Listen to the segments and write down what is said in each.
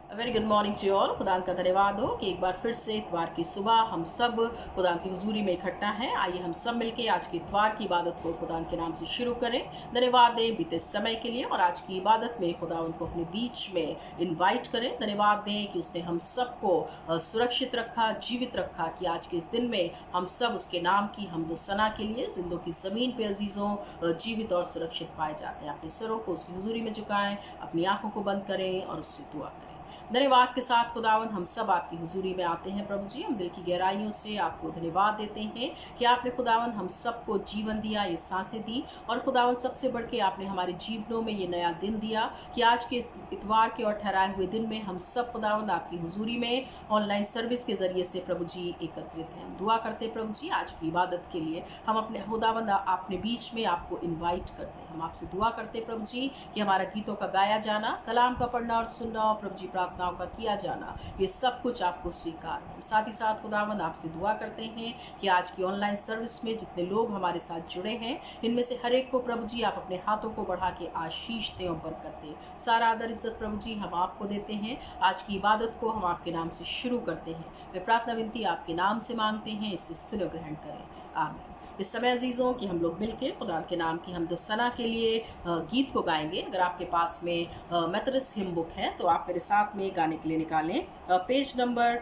Very good morning to all. खुदा का धन्यवाद हो कि एक बार फिर से इतवार की सुबह हम सब खुदा की हुजूरी में इकट्ठा हैं। आइए हम सब मिलके आज की इतवार की इबादत को खुदा के नाम से शुरू करें। धन्यवाद दें बीते समय के लिए और आज की इबादत में खुदा उनको अपने बीच में इनवाइट करें। धन्यवाद दें कि उसने हम सबको सुरक्षित रखा, जीवित रखा, कि आज के इस दिन में हम सब उसके नाम की हमदो सना के लिए जिंदों की ज़मीन पे अजीज़ों जीवित और सुरक्षित पाए जाते हैं। अपने सरों को उसकी हुजूरी में झुकाएं, अपनी आंखों को बंद करें और उससे दुआ करें। धन्यवाद के साथ खुदावन हम सब आपकी हुजूरी में आते हैं। प्रभु जी, हम दिल की गहराइयों से आपको धन्यवाद देते हैं कि आपने खुदावन हम सबको जीवन दिया, ये सांसें दी, और खुदावन सबसे बढ़ के आपने हमारे जीवनों में ये नया दिन दिया कि आज के इस इतवार के और ठहराए हुए दिन में हम सब खुदावन आपकी हुजूरी में ऑनलाइन सर्विस के जरिए से प्रभु जी एकत्रित हैं। हम दुआ करते हैं प्रभु जी आज की इबादत के लिए हम अपने खुदावन अपने बीच में आपको इन्वाइट करते हैं। हम आपसे दुआ करते हैं प्रभु जी कि हमारा गीतों का गाया जाना, कलाम का पढ़ना और सुनना और प्रभु जी प्रार्थनाओं का किया जाना, ये सब कुछ आपको स्वीकार है। साथ ही साथ खुदावंद आपसे दुआ करते हैं कि आज की ऑनलाइन सर्विस में जितने लोग हमारे साथ जुड़े हैं, इनमें से हर एक को प्रभु जी आप अपने हाथों को बढ़ा के आशीष दें और बरकत दें। सारा आदर इज्जत प्रभु जी हम आपको देते हैं। आज की इबादत को हम आपके नाम से शुरू करते हैं। वे प्रार्थना विनती आपके नाम से मांगते हैं, इसे सुनो ग्रहण करें, आमीन। इस समय अजीज़ों कि हम लोग मिलके खुदा के नाम की हमदो सना के लिए गीत को गाएंगे। अगर आपके पास में मेथोडिस्ट हिम बुक है तो आप मेरे साथ में गाने के लिए निकालें पेज नंबर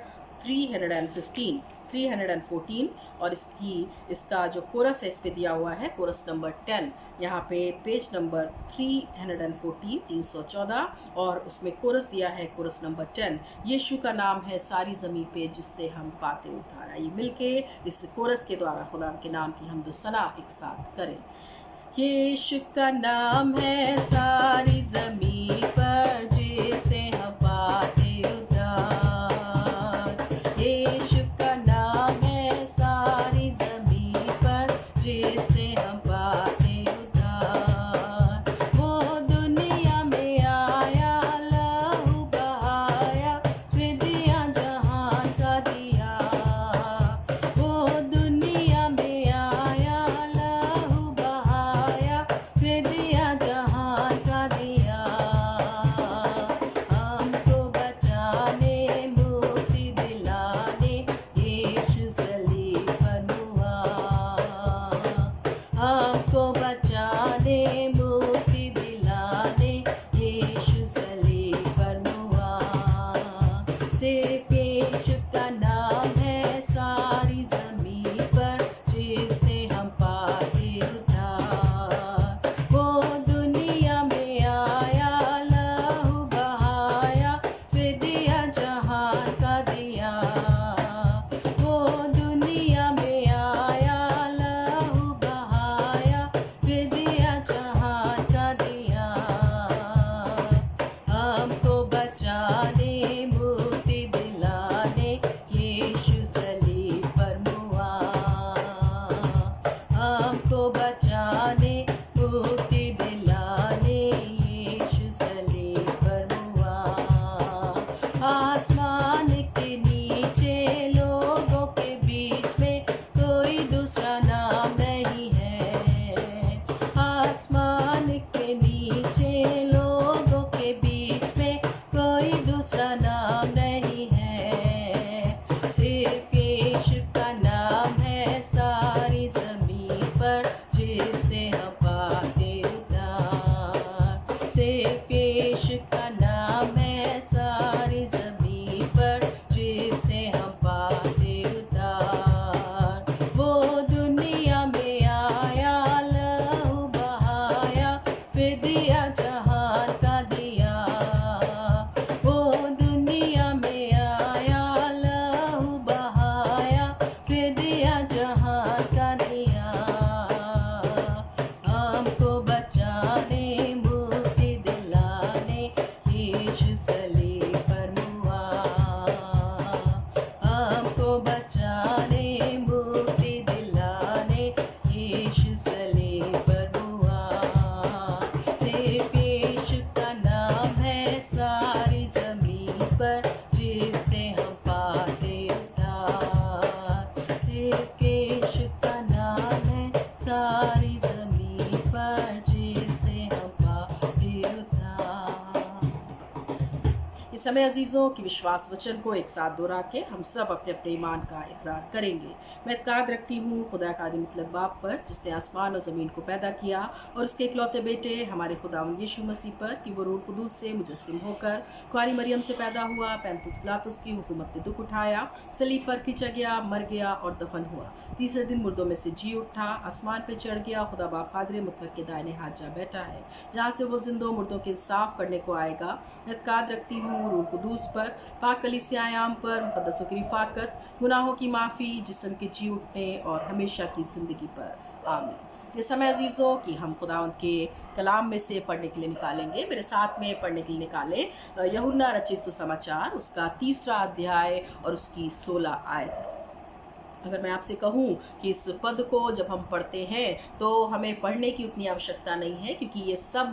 315 314, और इसका जो कोरस है इस पे दिया हुआ है, कोरस नंबर 10, यहाँ पे पेज नंबर 314 314, और उसमें कोरस दिया है कोरस नंबर 10। यीशु का नाम है सारी ज़मीन पे जिससे हम पाते उद्धार। आइए मिलके इस कोरस के द्वारा खुदा के नाम की हमदो सना एक साथ करें। यीशु का नाम है सारी ज़मीन पर जिससे हम पाते उद्धार। यीशु का नाम है सारी ज़मीन पर जिससे हम पाते उद्धार। वो दुनिया में आया, लहू बहाया, फिर दिया जहान का दिया। वो दुनिया में आया, लहू बहाया, फिर दिया जहान का दिया। हमको बचाने, मुक्ति दिलाने, यीशु सलीब पर हुआ। हमको बचाने, मुक्ति दिलाने, यीशु सलीब पर हुआ। सिर्फ यीशु का नाम है सारी ज़मीन पर जिससे हम पाते उद्धार। वो दुनिया में आया, लहू बहाया, फिर दिया जहान का दिया। वो दुनिया में आया, लहू बहाया, फिर दिया जहान का दिया। हमको बचाने, मुक्ति दिलाने, यीशु सलीब पर हुआ। हमको बचाने, मुक्ति दिलाने, यीशु सलीब पर हुआ। आसमान के नीचे लोगों के बीच में कोई दूसरा नाम नहीं है। आसमान के नीचे लोगों के बीच में कोई दूसरा नाम नहीं है। सिर्फ यीशु का नाम है सारी ज़मीन पर जिससे हम पाते उद्धार। सिर्फ यीशु का नाम है सारी ज़मीन पर जिससे हम पाते उद्धार। वो दुनिया में आया, लहू बहाया, फिर दिया जहान का दिया। वो दुनिया में आया, लहू बहाया, फिर दिया जहान का दिया। हमको बचाने, मुक्ति दिलाने, यीशु सलीब पर हुआ। हमको बचाने, मुक्ति दिलाने, यीशु सलीब पर हुआ। सिर्फ यीशु का नाम है सारी ज़मीन पर जिससे हम पाते उद्धार। सिर्फ यीशु का नाम है सारी ज़मीन पर जिससे हम पाते उद्धार। इस समय अजीज़ों की विश्वास वचन को एक साथ दोहरा के हम सब अपने अपने ईमान का इकरार करेंगे। मैं इत्मीनान रखती हूँ खुदा का आदि मतलब बाप पर, जिसने आसमान और ज़मीन को पैदा किया, और उसके इकलौते बेटे हमारे खुदावंद यीशु मसीह पर, कि वो रूह कुदूस से मुजस्सिम होकर कुंवारी मरियम से पैदा हुआ, पैंतीस पिलातुस की हुकूमत में दुख उठाया, सलीब पर खींचा गया, मर गया और दफन हुआ, तीसरे दिन मुर्दों में से जी उठा, आसमान पे चढ़ गया, खुदा बाप कादिर मुतलक के दाहिने हाथ जा बैठा है, जहाँ से वो जिंदों मुर्दों के इंसाफ करने को आएगा। इत्मीनान रखती हूँ रूह कुदूस पर, पाक कलीसिया आयाम पर, मुकद्दसों की रिफाकत, गुनाहों की माफ़ी, जिस्म के जी उठने और हमेशा की ज़िंदगी पर। आमीन। ये समय अजीज़ों कि हम खुदावंद के कलाम में से पढ़ने के लिए निकालेंगे। मेरे साथ में पढ़ने के लिए निकालें यूहन्ना रचित सुसमाचार, उसका 3रा अध्याय और उसकी 16 आयत। अगर मैं आपसे कहूँ कि इस पद को जब हम पढ़ते हैं तो हमें पढ़ने की उतनी आवश्यकता नहीं है, क्योंकि ये सब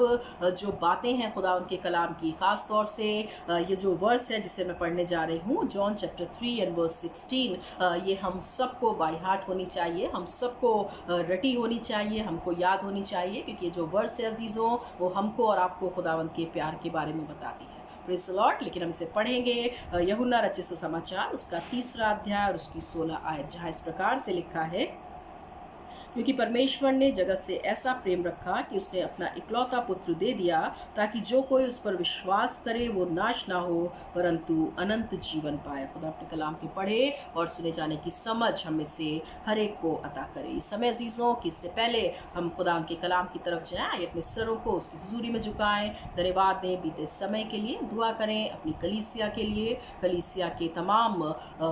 जो बातें हैं खुदा उनके कलाम की, ख़ास तौर से ये जो वर्स है जिसे मैं पढ़ने जा रही हूँ, जॉन चैप्टर 3 एंड वर्स 16, ये हम सबको बाय हार्ट होनी चाहिए, हम सबको रटी होनी चाहिए, हमको याद होनी चाहिए, क्योंकि ये जो वर्स है अजीज़ों, वो हमको और आपको खुदावंद के प्यार के बारे में बताती है। Praise the Lord. लेकिन हम इसे पढ़ेंगे यूहन्ना रचित सुसमाचार, उसका 3रा अध्याय और उसकी 16 आयत, जहाँ इस प्रकार से लिखा है, क्योंकि परमेश्वर ने जगत से ऐसा प्रेम रखा कि उसने अपना इकलौता पुत्र दे दिया, ताकि जो कोई उस पर विश्वास करे वो नाश ना हो परंतु अनंत जीवन पाए। खुदा अपने कलाम के पढ़े और सुने जाने की समझ हम में से हर एक को अता करे। इस समय अजीज़ों कि इससे पहले हम खुदा के कलाम की तरफ जाएं, आइए अपने सरों को उसकी हुजूरी में झुकाएं, धन्यवाद दें बीते समय के लिए, दुआ करें अपनी कलीसिया के लिए, कलीसिया के तमाम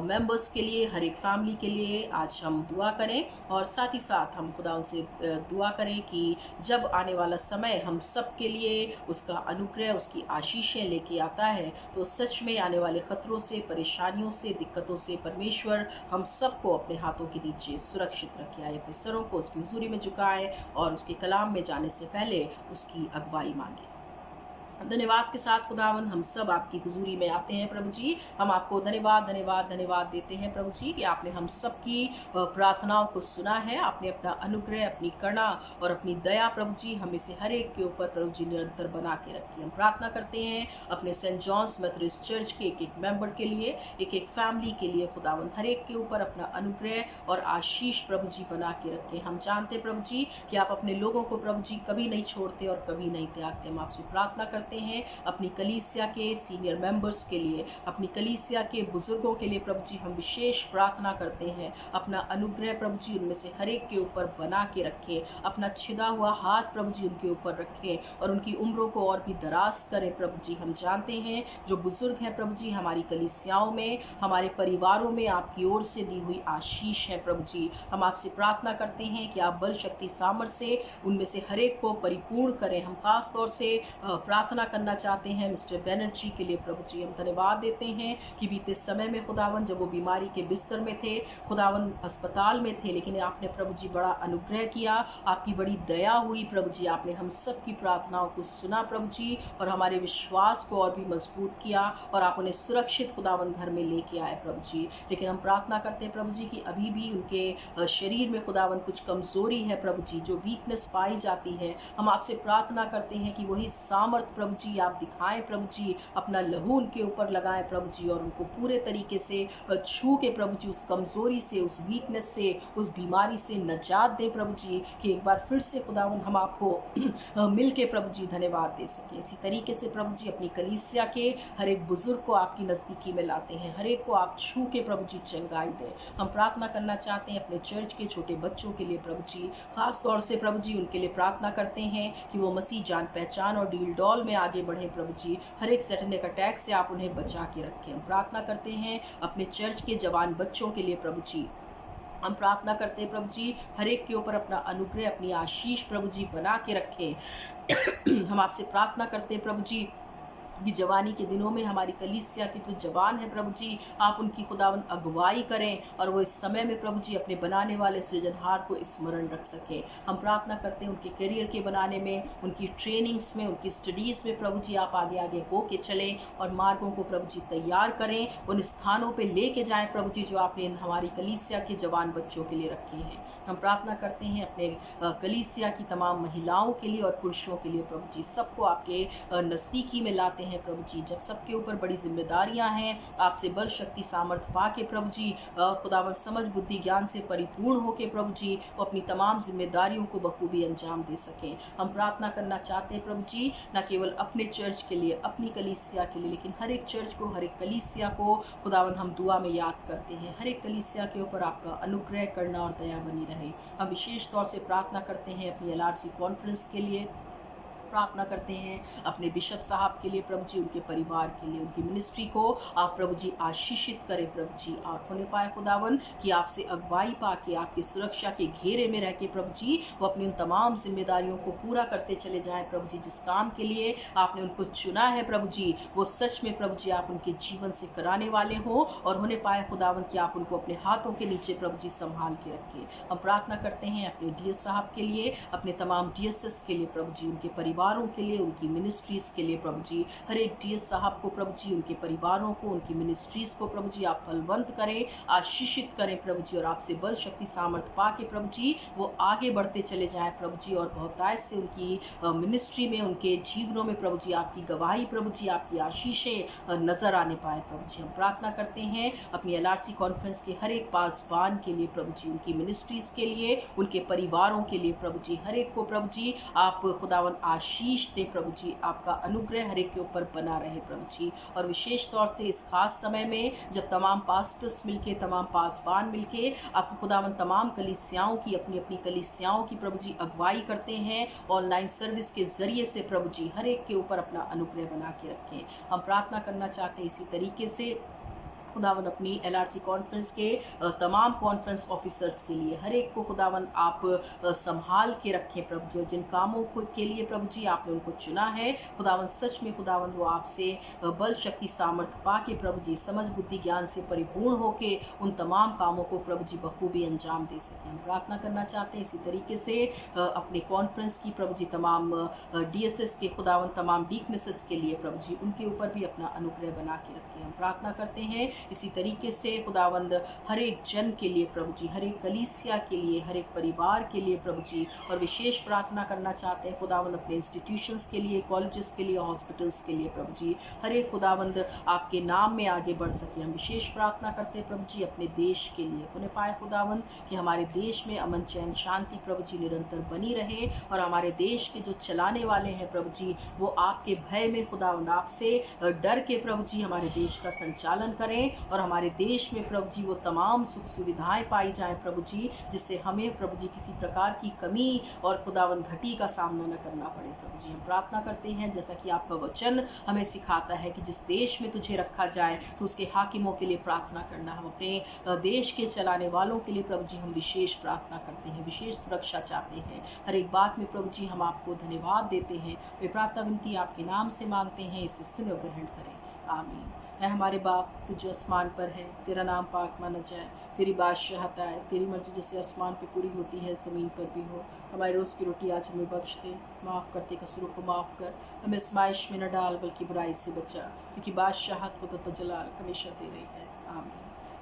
मेंबर्स के लिए, हर एक फैमिली के लिए आज हम दुआ करें, और साथ ही साथ हम खुदा उनसे दुआ करें कि जब आने वाला समय हम सब के लिए उसका अनुग्रह, उसकी आशीषें लेके आता है, तो सच में आने वाले खतरों से, परेशानियों से, दिक्कतों से परमेश्वर हम सबको अपने हाथों के नीचे सुरक्षित रखे। आए अपने सरों को उसकी हुजूरी में झुकाएं और उसके कलाम में जाने से पहले उसकी अगुवाई मांगे। धन्यवाद के साथ खुदावन हम सब आपकी हुजूरी में आते हैं प्रभु जी। हम आपको धन्यवाद धन्यवाद धन्यवाद देते हैं प्रभु जी कि आपने हम सब की प्रार्थनाओं को सुना है। आपने अपना अनुग्रह, अपनी करुणा और अपनी दया प्रभु जी हमें से हर एक के ऊपर प्रभु जी निरंतर बना के रखी। हम प्रार्थना करते हैं अपने सेंट जॉन्स मेथोडिस्ट चर्च के एक एक मेंबर के लिए, एक एक फैमिली के लिए, खुदावन हर एक के ऊपर अपना अनुग्रह और आशीष प्रभु जी बना के रखें। हम जानते प्रभु जी कि आप अपने लोगों को प्रभु जी कभी नहीं छोड़ते और कभी नहीं त्यागते। हम आपसे प्रार्थना करते हैं अपनी कलीसिया के सीनियर मेंबर्स के लिए, अपनी कलीसिया के बुजुर्गों के लिए प्रभु जी हम विशेष प्रार्थना करते हैं। अपना अनुग्रह प्रभु जी उनमें से हर एक के ऊपर बना के रखें, अपना छिदा हुआ हाथ प्रभु जी उनके ऊपर रखें और उनकी उम्रों को और भी दराज करें प्रभु जी। हम जानते हैं जो बुजुर्ग हैं प्रभु जी हमारी कलीसियाओं में, हमारे परिवारों में आपकी ओर से दी हुई आशीष है प्रभु जी। हम आपसे प्रार्थना करते हैं कि आप बल, शक्ति, सामर्थ्य से उनमें से हर एक को परिपूर्ण करें। हम खास तौर से प्रार्थना करना चाहते हैं मिस्टर बैनर्जी के लिए प्रभु जी। हम धन्यवाद देते हैं कि बीते समय में खुदावन जब वो बीमारी के बिस्तर में थे, खुदावन अस्पताल में थे, लेकिन आपने प्रभु जी बड़ा अनुग्रह किया, आपकी बड़ी दया हुई प्रभु जी। आपने हम सब की प्रार्थनाओं को सुना प्रभु जी और हमारे विश्वास को और भी मजबूत किया और आप उन्हें सुरक्षित खुदावन घर में लेके आए प्रभु जी। लेकिन हम प्रार्थना करते हैं प्रभु जी कि अभी भी उनके शरीर में खुदावन कुछ कमजोरी है प्रभु जी, जो वीकनेस पाई जाती है। हम आपसे प्रार्थना करते हैं कि वही सामर्थ प्रभु जी आप दिखाएं प्रभु जी, अपना लहू उनके ऊपर लगाएं प्रभु जी और उनको पूरे तरीके से छू के प्रभु जी उस कमजोरी से, उस वीकनेस से, उस बीमारी से नजात दें प्रभु जी, कि एक बार फिर से खुदावन हम आपको मिल के प्रभु जी धन्यवाद दे सके। इसी तरीके से प्रभु जी अपनी कलीसिया के हर एक बुजुर्ग को आपकी नज़दीकी में लाते हैं, हर एक को आप छू के प्रभु जी चंगाई दें। हम प्रार्थना करना चाहते हैं अपने चर्च के छोटे बच्चों के लिए प्रभु जी, खास तौर से प्रभु जी उनके लिए प्रार्थना करते हैं कि वो मसीह जान पहचान और डील डॉल में आगे बढ़े प्रभु जी। हर एक सैटेनिक अटैक से आप उन्हें बचा के रखें। हम प्रार्थना करते हैं अपने चर्च के जवान बच्चों के लिए प्रभु जी। हम प्रार्थना करते हैं प्रभु जी हर एक के ऊपर अपना अनुग्रह, अपनी आशीष प्रभु जी बना के रखें। हम आपसे प्रार्थना करते हैं प्रभु जी कि जवानी के दिनों में हमारी कलीसिया के जो जवान है प्रभु जी, आप उनकी खुदावन अगुवाई करें और वो इस समय में प्रभु जी अपने बनाने वाले सृजनहार को स्मरण रख सकें। हम प्रार्थना करते हैं उनके करियर के बनाने में, उनकी ट्रेनिंग्स में, उनकी स्टडीज़ में प्रभु जी आप आगे आगे हो के चलें और मार्गों को प्रभु जी तैयार करें, उन स्थानों पर लेके जाएँ प्रभु जी जो आपने हमारी कलीसिया के जवान बच्चों के लिए रखे हैं। हम प्रार्थना करते हैं अपने कलीसिया की तमाम महिलाओं के लिए और पुरुषों के लिए प्रभु जी, सबको आपके नज़दीकी में लाते हैं हैं प्रभु जी, जब सबके ऊपर बड़ी जिम्मेदारियां हैं, आपसे बल शक्ति सामर्थ्य पा के प्रभु जी, खुदावन समझ बुद्धि ज्ञान से परिपूर्ण होके प्रभु जी, वो अपनी तमाम जिम्मेदारियों को बखूबी अंजाम दे सकें। हम प्रार्थना करना चाहते हैं प्रभु जी, न केवल अपने चर्च के लिए, अपनी कलीसिया के लिए, लेकिन हर एक चर्च को, हर एक कलीसिया को खुदावन हम दुआ में याद करते हैं। हर एक कलीसिया के ऊपर आपका अनुग्रह करना और दया बनी रहे। हम विशेष तौर से प्रार्थना करते हैं अपनी LRC कॉन्फ्रेंस के लिए, प्रार्थना करते हैं अपने बिशप साहब के लिए प्रभु जी, उनके परिवार के लिए, उनकी मिनिस्ट्री को आप प्रभु जी आशीषित करें प्रभु जी। और होने पाए खुदावन कि आपसे अगुवाई पाके, आपकी सुरक्षा के घेरे में रह के प्रभु जी, वो अपनी उन तमाम जिम्मेदारियों को पूरा करते चले जाएं प्रभु जी। जिस काम के लिए आपने उनको चुना है प्रभु जी, वो सच में प्रभु जी आप उनके जीवन से कराने वाले हो। और होने पाए खुदावन कि आप उनको अपने हाथों के नीचे प्रभु जी संभाल के रखें। हम प्रार्थना करते हैं अपने DS साहब के लिए, अपने तमाम DSS के लिए प्रभु जी, उनके परिवारों के लिए, उनकी मिनिस्ट्रीज के लिए प्रभु जी। हर एक DS साहब को प्रभु जी, उनके परिवारों को, उनकी मिनिस्ट्रीज को प्रभु जी आप फलवंत करें, आशीषित करें प्रभु जी, और आपसे बल शक्ति सामर्थ्य पा के प्रभु जी वो आगे बढ़ते चले जाएं प्रभु जी। और बहुतायत से उनकी मिनिस्ट्री में, उनके जीवनों में प्रभु जी आपकी गवाही प्रभु जी, आपकी आशीषें नजर आने पाए प्रभु जी। हम प्रार्थना करते हैं अपनी LRC कॉन्फ्रेंस के हर एक पासवान के लिए प्रभु जी, उनकी मिनिस्ट्रीज के लिए, उनके परिवारों के लिए प्रभु जी। हर एक को प्रभु जी आप खुदावन आशीष दे प्रभु जी, आपका अनुग्रह हर एक के ऊपर बना रहे प्रभु जी। और विशेष तौर से इस खास समय में जब तमाम पास्टर्स मिलके, तमाम पासवान मिलके आप खुदावन तमाम कलीसियाओं की, अपनी अपनी कलीसियाओं की प्रभु जी अगुवाई करते हैं, ऑनलाइन सर्विस के जरिए से प्रभु जी हर एक के ऊपर अपना अनुग्रह बना के रखें। हम प्रार्थना करना चाहते हैं इसी तरीके से खुदावन अपनी LRC कॉन्फ्रेंस के तमाम कॉन्फ्रेंस ऑफिसर्स के लिए, हर एक को खुदावन आप संभाल के रखें प्रभु जी। जिन कामों के लिए प्रभु जी आपने उनको चुना है खुदावन, सच में खुदावन वो आपसे बल शक्ति सामर्थ्य पा के प्रभु जी, समझ बुद्धि ज्ञान से परिपूर्ण होके उन तमाम कामों को प्रभु जी बखूबी अंजाम दे सकें। हम प्रार्थना करना चाहते हैं इसी तरीके से अपने कॉन्फ्रेंस की प्रभु जी, तमाम DSS के खुदावन, तमाम वीकनेसेस के लिए प्रभु जी, उनके ऊपर भी अपना अनुग्रह बना के रखें। हम प्रार्थना करते हैं इसी तरीके से खुदावंद हर एक जन के लिए प्रभु जी, हर एक कलीसिया के लिए, हर एक परिवार के लिए प्रभु जी। और विशेष प्रार्थना करना चाहते हैं खुदावंद अपने इंस्टीट्यूशंस के लिए, कॉलेजेस के लिए, हॉस्पिटल्स के लिए प्रभु जी। हर एक खुदावंद आपके नाम में आगे बढ़ सके। हम विशेष प्रार्थना करते हैं प्रभु जी अपने देश के लिए। होने पाए खुदावंद कि हमारे देश में अमन चैन शांति प्रभु जी निरंतर बनी रहे, और हमारे देश के जो चलाने वाले हैं प्रभु जी, वो आपके भय में खुदावंद, आपसे डर के प्रभु जी हमारे देश का संचालन करें, और हमारे देश में प्रभु जी वो तमाम सुख सुविधाएं पाई जाएं प्रभु जी, जिससे हमें प्रभु जी किसी प्रकार की कमी और खुदावन घटी का सामना न करना पड़े प्रभु जी। हम प्रार्थना करते हैं जैसा कि आपका वचन हमें सिखाता है कि जिस देश में तुझे रखा जाए तो उसके हाकिमों के लिए प्रार्थना करना। हम अपने देश के चलाने वालों के लिए प्रभु जी हम विशेष प्रार्थना करते हैं, विशेष सुरक्षा चाहते हैं। हर एक बात में प्रभु जी हम आपको धन्यवाद देते हैं। वे प्रार्थना विनती आपके नाम से मांगते हैं, इसे सुनो ग्रहण करें, आमीन। है हमारे बाप तू जो आसमान पर है, तेरा नाम पाक माना जाए, तेरी बादशाहता है, तेरी मर्जी जैसे आसमान पे पूरी होती है ज़मीन पर भी हो। हमारी रोज़ की रोटी आज हमें बख्श दे, माफ़ करते कसूरों को माफ़ कर, हमें आजमाइश में न डाल बल्कि बुराई से बचा, क्योंकि बादशाहत कुदरत जलाल हमेशा तेरे है, आमीन।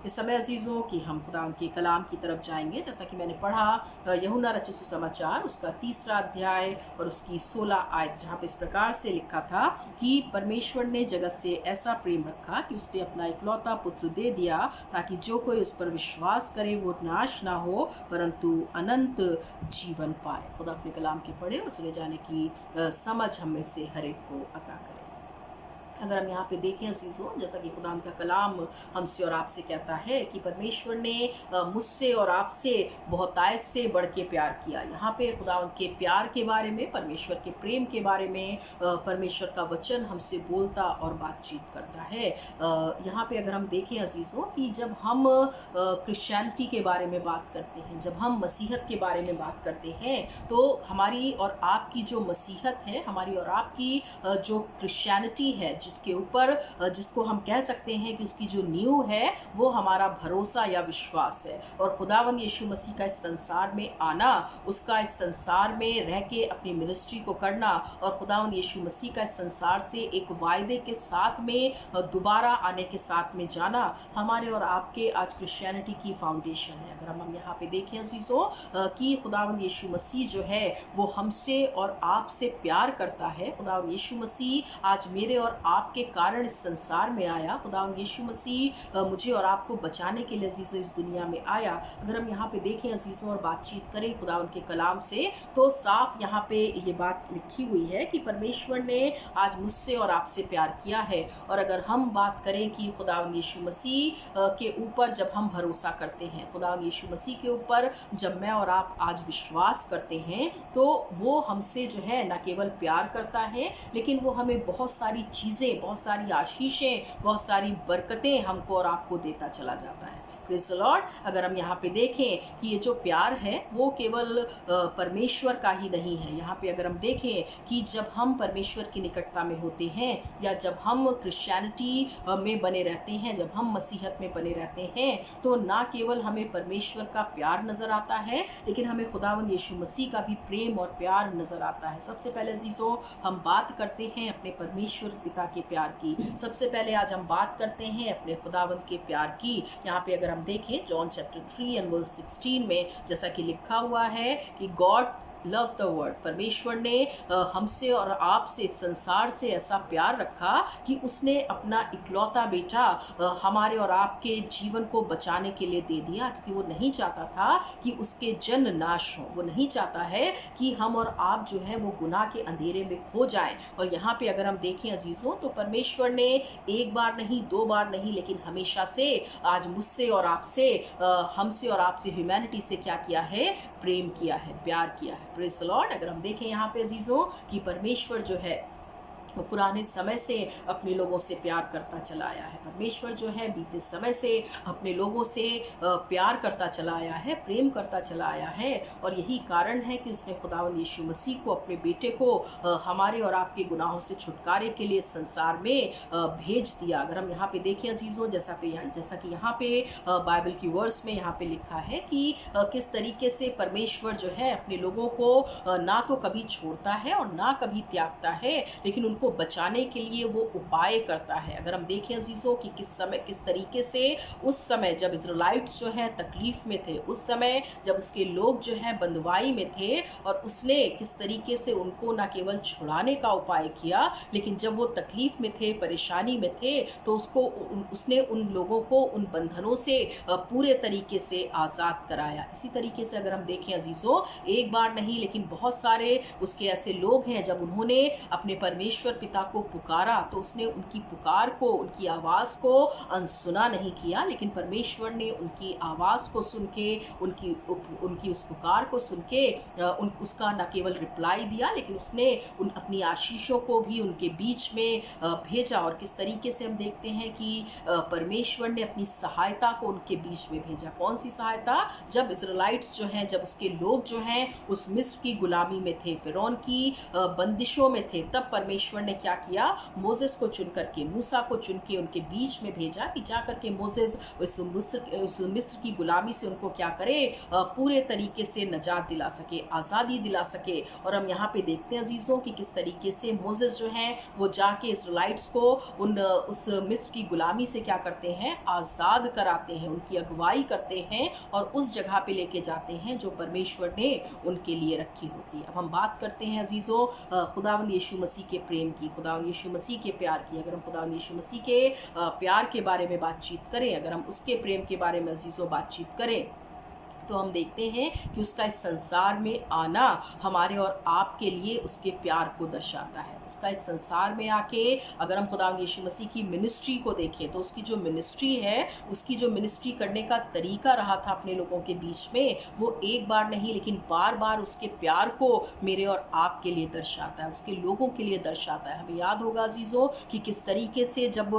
इस समय अजीज़ों कि हम खुदा के कलाम की तरफ जाएंगे। जैसा कि मैंने पढ़ा यूहन्ना रचित सुसमाचार उसका 3रा अध्याय और उसकी 16 आयत, जहाँ पे इस प्रकार से लिखा था कि परमेश्वर ने जगत से ऐसा प्रेम रखा कि उसने अपना इकलौता पुत्र दे दिया, ताकि जो कोई उस पर विश्वास करे वो नाश ना हो परंतु अनंत जीवन पाए। खुदा अपने कलाम के पढ़े और सुने जाने की समझ हम में से हर एक को अता करे। अगर हम यहाँ पे देखें अजीज़ों, जैसा कि खुदा का कलाम हमसे और आपसे कहता है कि परमेश्वर ने मुझसे और आपसे बहुतायत से बढ़ के प्यार किया। यहाँ पे खुदा के प्यार के बारे में, परमेश्वर के प्रेम के बारे में परमेश्वर का वचन हमसे बोलता और बातचीत करता है। यहाँ पे अगर हम देखें अजीज़ों कि जब हम क्रिश्चियनिटी के बारे में बात करते हैं, जब हम मसीहत के बारे में बात करते हैं, तो हमारी और आपकी जो मसीहत है, हमारी और आपकी जो क्रिश्चियनिटी है, जिसके ऊपर, जिसको हम कह सकते हैं कि उसकी जो नींव है वो हमारा भरोसा या विश्वास है। और खुदावन यीशु मसीह का इस संसार में आना, उसका इस संसार में रह के अपनी मिनिस्ट्री को करना, और खुदावन यीशु मसीह का इस संसार से एक वायदे के साथ में दोबारा आने के साथ में जाना, हमारे और आपके आज क्रिश्चियनिटी की फाउंडेशन है। अगर हम यहाँ पे देखें अजीज़ों कि खुदावन यीशु मसीह जो है वो हमसे और आपसे प्यार करता है। खुदावन यीशु मसीह आज मेरे और आपके कारण इस संसार में आया। खुदावंद यीशु मसीह मुझे और आपको बचाने के लिए अजीज़ों इस दुनिया में आया। अगर हम यहाँ पे देखें अजीज़ों और बातचीत करें खुदावंद के कलाम से, तो साफ यहाँ पे ये बात लिखी हुई है कि परमेश्वर ने आज मुझसे और आपसे प्यार किया है। और अगर हम बात करें कि खुदावंद यीशु मसीह के ऊपर जब हम भरोसा करते हैं, खुदावंद यीशु मसीह के ऊपर जब मैं और आप आज विश्वास करते हैं, तो वो हमसे जो है न केवल प्यार करता है, लेकिन वो हमें बहुत सारी चीज़ें, बहुत सारी आशीषें, बहुत सारी बरकतें हमको और आपको देता चला जाता है। Praise the Lord. अगर हम यहाँ पे देखें कि ये जो प्यार है वो केवल परमेश्वर का ही नहीं है। यहाँ पे अगर हम देखें कि जब हम परमेश्वर की निकटता में होते हैं, या जब हम क्रिश्चियनिटी में बने रहते हैं, जब हम मसीहत में बने रहते हैं, तो ना केवल हमें परमेश्वर का प्यार नज़र आता है, लेकिन हमें खुदावंद यीशु मसीह का भी प्रेम और प्यार नज़र आता है। सबसे पहले अजीज़ों हम बात करते हैं अपने परमेश्वर पिता के प्यार की। सबसे पहले आज हम बात करते हैं अपने खुदावंद के प्यार की। यहाँ पे अगर हम देखें जॉन चैप्टर 3 एंड वर्स 16 में, जैसा कि लिखा हुआ है कि गॉड लव द वर्ल्ड, परमेश्वर ने हमसे और आपसे, संसार से ऐसा प्यार रखा कि उसने अपना इकलौता बेटा हमारे और आपके जीवन को बचाने के लिए दे दिया, क्योंकि वो नहीं चाहता था कि उसके जन नाश हो। वो नहीं चाहता है कि हम और आप जो है वो गुनाह के अंधेरे में खो जाएं। और यहाँ पे अगर हम देखें अजीज़ों, तो परमेश्वर ने एक बार नहीं, दो बार नहीं, लेकिन हमेशा से आज मुझसे और आपसे, हमसे और आपसे, ह्यूमैनिटी से क्या किया है? प्रेम किया है, प्यार किया है। Praise the Lord. अगर हम देखें यहाँ पे अजीज़ों कि परमेश्वर जो है वो पुराने समय से अपने लोगों से प्यार करता चला आया है। परमेश्वर जो है बीते समय से अपने लोगों से प्यार करता चला आया है, प्रेम करता चला आया है। और यही कारण है कि उसने खुदावंद यीशु मसीह को, अपने बेटे को, हमारे और आपके गुनाहों से छुटकारे के लिए संसार में भेज दिया। अगर हम यहाँ पे देखें अजीज़ों, जैसा कि यहाँ पे बाइबल की वर्स में यहाँ पे लिखा है कि किस तरीके से परमेश्वर जो है अपने लोगों को ना तो कभी छोड़ता है और ना कभी त्यागता है, लेकिन उनको बचाने के लिए वो उपाय करता है। अगर हम देखें अजीज़ों कि किस तरीके से उस समय जब इज़राइलिट्स जो है तकलीफ़ में थे, उस समय जब उसके लोग जो है बंदवाई में थे, और उसने किस तरीके से उनको न केवल छुड़ाने का उपाय किया, लेकिन जब वो तकलीफ़ में थे, परेशानी में थे, तो उसने उन लोगों को उन बंधनों से पूरे तरीके से आज़ाद कराया। इसी तरीके से अगर हम देखें अजीज़ों, एक बार नहीं लेकिन बहुत सारे उसके ऐसे लोग हैं, जब उन्होंने अपने परमेश्वर पिता को पुकारा, तो उसने उनकी पुकार को, उनकी आवाज़ को अनसुना नहीं किया, लेकिन परमेश्वर ने उनकी आवाज़ को सुन के, उनकी उस पुकार को सुन के उसका न केवल रिप्लाई दिया, लेकिन उसने अपनी आशीषों को भी उनके बीच में भेजा। और किस तरीके से हम देखते हैं कि परमेश्वर ने अपनी सहायता को उनके बीच में भेजा। कौन सी सहायता? जब इज़राइलिट्स जो हैं, जब उसके लोग जो हैं उस मिस्र की गुलामी में थे, फ़िरौन की बंदिशों में थे, तब परमेश्वर ने क्या किया? मोसेस को चुन करके, मूसा को चुन के उनके बीच में भेजा कि जा करके मोसेस उस मिस्र की गुलामी से उनको क्या करे? पूरे तरीके से नजात दिला सके, आज़ादी दिला सके। और हम यहाँ पे देखते हैं अजीज़ों कि किस तरीके से मोसेस जो हैं वो जाके इज़राइलिट्स को उस मिस्र की गुलामी से क्या करते हैं? आज़ाद कराते हैं, उनकी अगुवाई करते हैं और उस जगह पे लेके जाते हैं जो परमेश्वर ने उनके लिए रखी होती है। अब हम बात करते हैं अजीज़ों खुदावंद यीशु मसीह के प्रेम की, खुदावंद यीशु मसीह के प्यार की। अगर हम खुदावंद यीशु मसीह के प्यार के बारे में बातचीत करें, अगर हम उसके प्रेम के बारे में अजीज़ों बातचीत करें, तो हम देखते हैं कि उसका इस संसार में आना हमारे और आपके लिए उसके प्यार को दर्शाता है। उसका इस संसार में आके, अगर हम खुदावंद यीशु मसीह की मिनिस्ट्री को देखें, तो उसकी जो मिनिस्ट्री है, उसकी जो मिनिस्ट्री करने का तरीका रहा था अपने लोगों के बीच में, वो एक बार नहीं लेकिन बार बार उसके प्यार को मेरे और आपके लिए दर्शाता है, उसके लोगों के लिए दर्शाता है। हमें याद होगा अजीज़ों कि किस तरीके से जब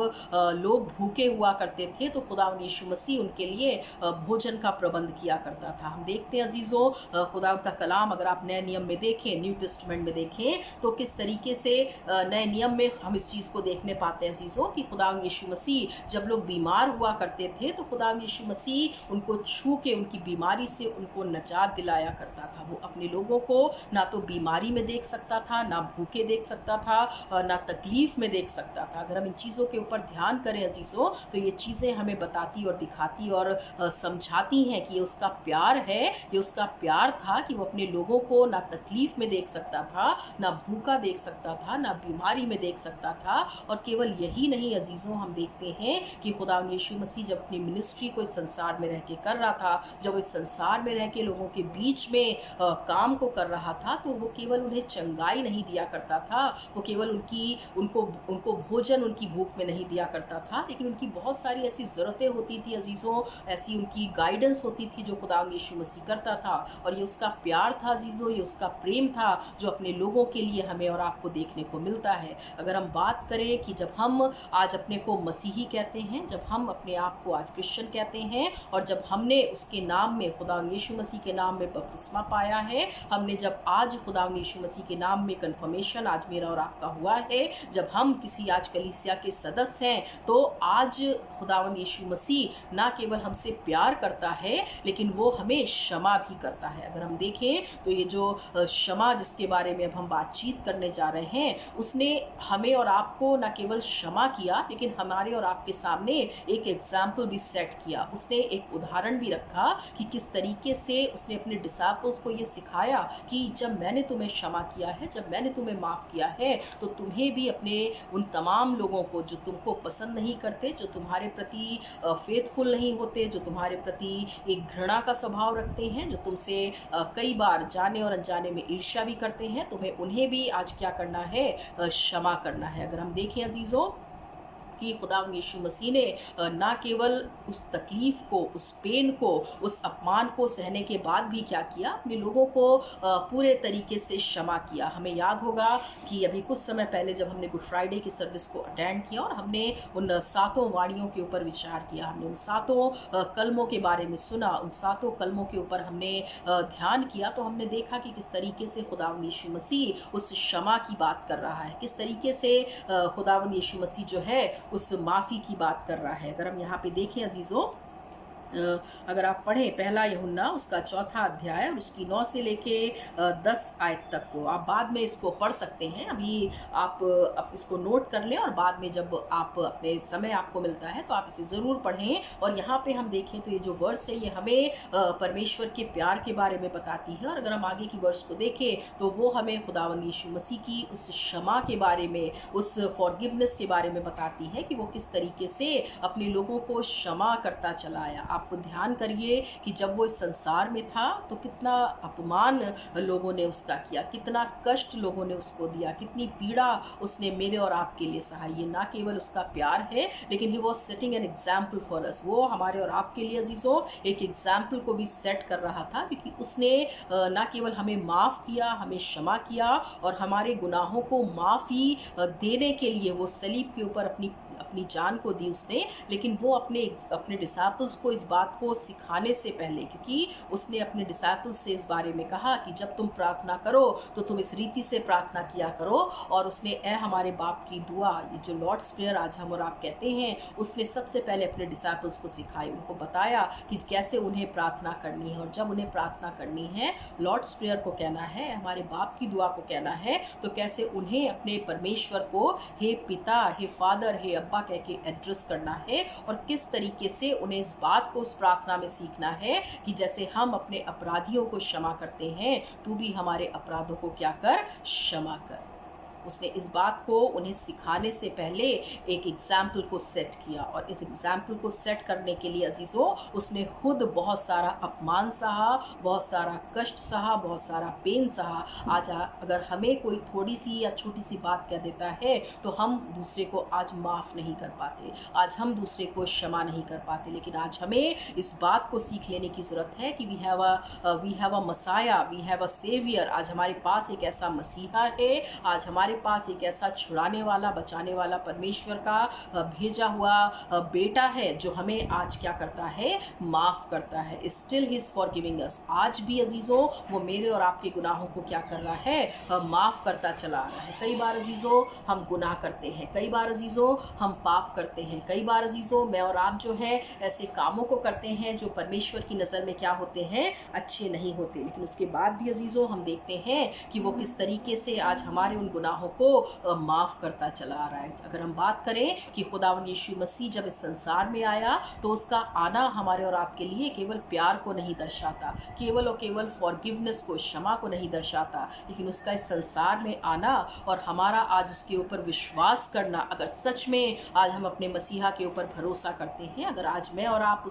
लोग भूखे हुआ करते थे, तो खुदावंद यीशु मसीह उनके लिए भोजन का प्रबंध किया करता था। हम देखते हैं अजीज़ों खुदा का कलाम, अगर आप नए नियम में देखें, न्यू टेस्टमेंट में देखें, तो किस तरीके से नए नियम में हम इस चीज़ को देखने पाते हैं अजीज़ों कि खुदावंद यीशु मसीह जब लोग बीमार हुआ करते थे, तो खुदावंद यीशु मसीह उनको छू के उनकी बीमारी से उनको निजात दिलाया करता था। वो अपने लोगों को ना तो बीमारी में देख सकता था, ना भूखे देख सकता था, ना तकलीफ़ में देख सकता था। अगर हम इन चीज़ों के ऊपर ध्यान करें अजीज़ों, तो ये चीज़ें हमें बताती और दिखाती और समझाती हैं कि ये उसका प्यार है, ये उसका प्यार था कि वो अपने लोगों को ना तकलीफ में देख सकता था, ना भूखा देख सकता था, ना बीमारी में देख सकता था। और केवल यही नहीं अजीज़ों, हम देखते हैं कि खुदा यीशु मसीह जब अपनी मिनिस्ट्री को इस संसार में रह के कर रहा था, जब वो इस संसार में रह के लोगों के बीच में काम को कर रहा था, तो वो केवल उन्हें चंगाई नहीं दिया करता था, वो केवल उनको उनको भोजन उनकी भूख में नहीं दिया करता था, लेकिन उनकी बहुत सारी ऐसी ज़रूरतें होती थी अजीज़ों, ऐसी उनकी गाइडेंस होती थी जो खुदा यीशु मसीह करता था। और ये उसका प्यार था अजीज़ों, ये उसका प्रेम था जो अपने लोगों के लिए हमें और आपको देखने को मिलता है। अगर हम बात करें कि जब हम आज अपने को मसीही कहते हैं, जब हम अपने आप को आज क्रिश्चियन कहते हैं, और जब हमने उसके नाम में, खुदा यीशु मसीह के नाम में बपतिस्मा पाया है, हमने जब आज खुदा यीशु मसीह के नाम में कन्फर्मेशन आज मेरा और आपका हुआ है, जब हम किसी आज कलीसिया के सदस्य हैं, तो आज खुदावंद यीशु मसीह ना केवल हमसे प्यार करता है, लेकिन वो हमें क्षमा भी करता है। अगर हम देखें तो ये जो क्षमा जिसके बारे में अब हम बातचीत करने जा रहे हैं, उसने हमें और आपको ना केवल क्षमा किया, लेकिन हमारे और आपके सामने एक एग्जाम्पल भी सेट किया। उसने एक उदाहरण भी रखा कि किस तरीके से उसने अपने डिसाइपल्स को ये सिखाया कि जब मैंने तुम्हें क्षमा किया है, जब मैंने तुम्हें माफ़ किया है, तो तुम्हें भी अपने उन तमाम लोगों को जो तुमको पसंद नहीं करते, जो तुम्हारे प्रति फेथफुल नहीं होते, जो तुम्हारे प्रति एक घृणा का स्वभाव रखते हैं, जो तुमसे कई बार जाने और अनजाने में ईर्ष्या भी करते हैं, तुम्हें उन्हें भी आज क्या करना है, क्षमा करना है। अगर हम देखें अजीज़ों कि खुदा यीशु मसीह ने ना केवल उस तकलीफ़ को, उस पेन को, उस अपमान को सहने के बाद भी क्या किया, अपने लोगों को पूरे तरीके से क्षमा किया। हमें याद होगा कि अभी कुछ समय पहले जब हमने गुड फ्राइडे की सर्विस को अटेंड किया और हमने उन 7 वाणियों के ऊपर विचार किया, हमने उन 7 कलमों के बारे में सुना, उन 7 कलमों के ऊपर हमने ध्यान किया, तो हमने देखा कि किस तरीके से खुदावंद यीशु मसीह उस क्षमा की बात कर रहा है, किस तरीके से खुदावंद यीशु मसीह जो है उस माफ़ी की बात कर रहा है। अगर हम यहाँ पे देखें अजीज़ों, अगर आप पढ़ें पहला यूहन्ना उसका 4था अध्याय और उसकी 9 से लेके 10 आयत तक को, आप बाद में इसको पढ़ सकते हैं। अभी आप इसको नोट कर लें और बाद में जब आप अपने समय आपको मिलता है तो आप इसे ज़रूर पढ़ें। और यहाँ पे हम देखें तो ये जो वर्स है ये हमें परमेश्वर के प्यार के बारे में बताती है। और अगर हम आगे की वर्स को देखें तो वो हमें खुदावंद यीशु मसीह की उस क्षमा के बारे में, उस फॉरगिवनेस के बारे में बताती है कि वो किस तरीके से अपने लोगों को क्षमा करता चला आया। आपको ध्यान करिए कि जब वो इस संसार में था तो कितना अपमान लोगों ने उसका किया, कितना कष्ट लोगों ने उसको दिया, कितनी पीड़ा उसने मेरे और आपके लिए सहाई। ये ना केवल उसका प्यार है, लेकिन he was setting an example for us. वो हमारे और आपके लिए अजीज़ों एक एग्जाम्पल को भी सेट कर रहा था, क्योंकि उसने ना केवल हमें माफ़ किया, हमें क्षमा किया और हमारे गुनाहों को माफ़ी देने के लिए वो सलीब के ऊपर अपनी जान को दी उसने, लेकिन वो अपने डिसाइपल्स को इस बात को सिखाने से पहले, क्योंकि उसने अपने डिसाइपल्स से इस बारे में कहा कि जब तुम प्रार्थना करो तो तुम इस रीति से प्रार्थना किया करो। और उसने ए हमारे बाप की दुआ, ये जो लॉर्ड्स प्रेयर आज हम और आप कहते हैं, उसने सबसे पहले अपने डिसाइपल्स को सिखाई, उनको बताया कि कैसे उन्हें प्रार्थना करनी है। और जब उन्हें प्रार्थना करनी है, लॉर्ड्स प्रेयर को कहना है, हमारे बाप की दुआ को कहना है, तो कैसे उन्हें अपने परमेश्वर को हे पिता, हे फादर, हे अब्बा कह के एड्रेस करना है। और किस तरीके से उन्हें इस बात को उस प्रार्थना में सीखना है कि जैसे हम अपने अपराधियों को क्षमा करते हैं, तू भी हमारे अपराधों को क्या कर, क्षमा कर। उसने इस बात को उन्हें सिखाने से पहले एक एग्जाम्पल को सेट किया। और इस एग्जाम्पल को सेट करने के लिए अजीज़ों उसने खुद बहुत सारा अपमान सहा, बहुत सारा कष्ट सहा, बहुत सारा पेन सहा। आज अगर हमें कोई थोड़ी सी या छोटी सी बात कह देता है तो हम दूसरे को आज माफ़ नहीं कर पाते, आज हम दूसरे को क्षमा नहीं कर पाते। लेकिन आज हमें इस बात को सीख लेने की ज़रूरत है कि we have a messiah, we have a saviour. आज हमारे पास एक ऐसा मसीहा है, आज हमारे पास एक ऐसा छुड़ाने वाला, बचाने वाला परमेश्वर का भेजा हुआ बेटा है जो हमें आज क्या करता है, माफ़ करता है। स्टिल ही इज़ फॉरगिविंग अस। आज भी अजीज़ों वो मेरे और आपके गुनाहों को क्या कर रहा है, माफ़ करता चला आ रहा है। कई बार अजीज़ों हम गुनाह करते हैं, कई बार अजीज़ों हम पाप करते हैं, कई बार अजीज़ों मैं और आप जो है ऐसे कामों को करते हैं जो परमेश्वर की नज़र में क्या होते हैं, अच्छे नहीं होते। लेकिन उसके बाद भी अजीज़ों हम देखते हैं कि वो किस तरीके से आज हमारे उन गुनाहों गुनाहों को माफ़ करता चला आ रहा है। अगर हम बात करें कि खुदावंद यीशु मसीह जब इस संसार में आया तो उसका आना हमारे और आपके लिए केवल प्यार को नहीं दर्शाता, केवल और केवल फॉरगिवनेस को, क्षमा को नहीं दर्शाता, लेकिन उसका इस संसार में आना और हमारा आज उसके ऊपर विश्वास करना, अगर सच में आज हम अपने मसीहा के ऊपर भरोसा करते हैं, अगर आज मैं और आप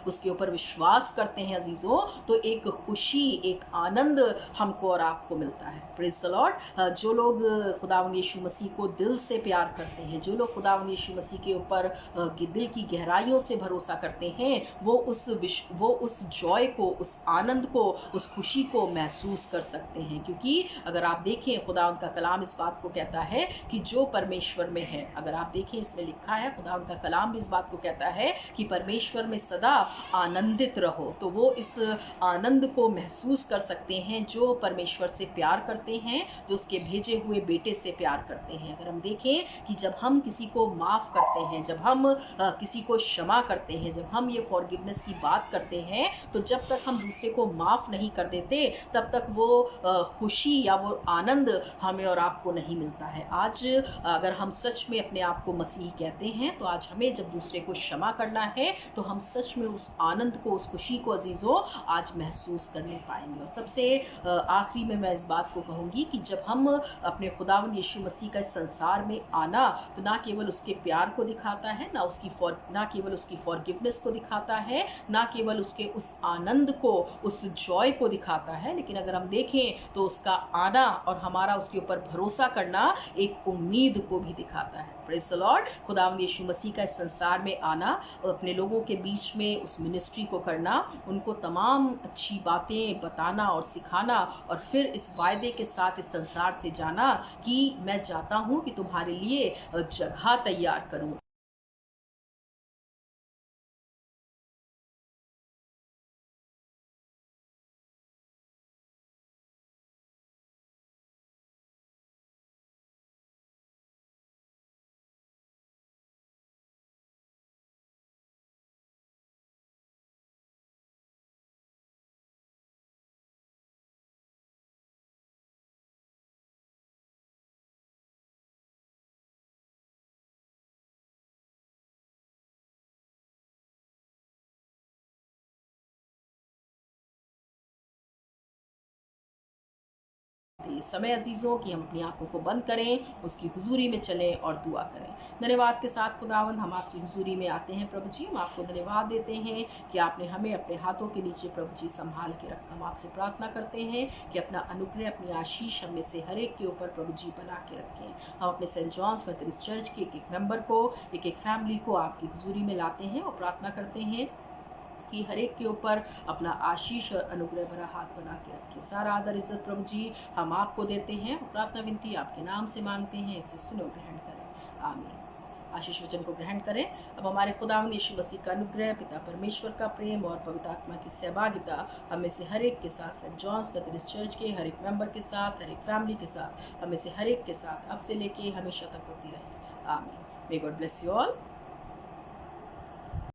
उसके ऊपर विश्वास करते हैं अजीज़ों, तो एक खुशी, एक आनंद हमको और आपको मिलता है। Praise the Lord. जो लोग खुदावंद यीशु मसीह को दिल से प्यार करते हैं, जो लोग खुदावंद यीशु मसीह के ऊपर दिल की गहराइयों से भरोसा करते हैं, वो उस जॉय को, उस आनंद को, उस खुशी को महसूस कर सकते हैं। क्योंकि अगर आप देखें, खुदावंद का कलाम इस बात को कहता है कि जो परमेश्वर में है, अगर आप देखें इसमें लिखा है, खुदावंद का कलाम भी इस बात को कहता है कि परमेश्वर में सदा आनंदित रहो। तो वो इस आनंद को महसूस कर सकते हैं जो परमेश्वर से प्यार करते हैं, जो उसके भेजे हुए बेटे से प्यार करते हैं। अगर हम देखें कि जब हम किसी को माफ़ करते हैं, जब हम किसी को क्षमा करते हैं, जब हम ये फॉरगिवनेस की बात करते हैं, तो जब तक हम दूसरे को माफ़ नहीं कर देते तब तक वो खुशी या वो आनंद हमें और आपको नहीं मिलता है। आज अगर हम सच में अपने आप को मसीही कहते हैं, तो आज हमें जब दूसरे को क्षमा करना है तो हम सच में उस आनंद को, उस खुशी को अजीज़ों आज महसूस करने पाएंगे। और सबसे आखिरी में मैं इस बात को कहूँगी कि जब हम अपने खुदावंद यीशु मसीह का इस संसार में आना, तो ना केवल उसके प्यार को दिखाता है, ना केवल उसकी फॉरगिवनेस को दिखाता है, ना केवल उसके उस आनंद को, उस जॉय को दिखाता है, लेकिन अगर हम देखें तो उसका आना और हमारा उसके ऊपर भरोसा करना एक उम्मीद को भी दिखाता है। Praise the Lord. खुदावंद यीशु मसीह का इस संसार में आना और अपने लोगों के बीच में उस मिनिस्ट्री को करना, उनको तमाम अच्छी बातें बताना और सिखाना, और फिर इस वायदे के साथ इस संसार से जाना कि मैं चाहता हूँ कि तुम्हारे लिए जगह तैयार करूँ। ये समय अजीज़ों कि हम अपनी आंखों को बंद करें, उसकी हुजूरी में चलें और दुआ करें। धन्यवाद के साथ खुदावंद हम आपकी हुजूरी में आते हैं प्रभु जी। हम आपको धन्यवाद देते हैं कि आपने हमें अपने हाथों के नीचे प्रभु जी संभाल के रखा। हम आपसे प्रार्थना करते हैं कि अपना अनुग्रह, अपनी आशीष हम में से हर एक के ऊपर प्रभु जी बना के रखें। हम अपने सेंट जॉन्स मेथोडिस्ट चर्च के एक एक मेंबर को, एक एक फैमिली को आपकी हुजूरी में लाते हैं और प्रार्थना करते हैं कि हर एक के ऊपर अपना आशीष और अनुग्रह भरा हाथ बना के रखिए। सारा आदर इज्जत प्रभु जी हम आपको देते हैं। प्रार्थना विनती आपके नाम से मांगते हैं, इसे सुनो, ग्रहण करें। आमीन। आशीष वचन को ग्रहण करें। अब हमारे खुदावंद यीशु मसीह का अनुग्रह, पिता परमेश्वर का प्रेम और पवित्र आत्मा की सहभागिता हमें से हर एक के साथ, सेंट जॉन्स मेथोडिस्ट चर्च के हर एक मेंबर के साथ, हर एक फैमिली के साथ, हमें से हर एक के साथ अब से लेके हमेशा तक होती रहे। आमीन। May God bless you all.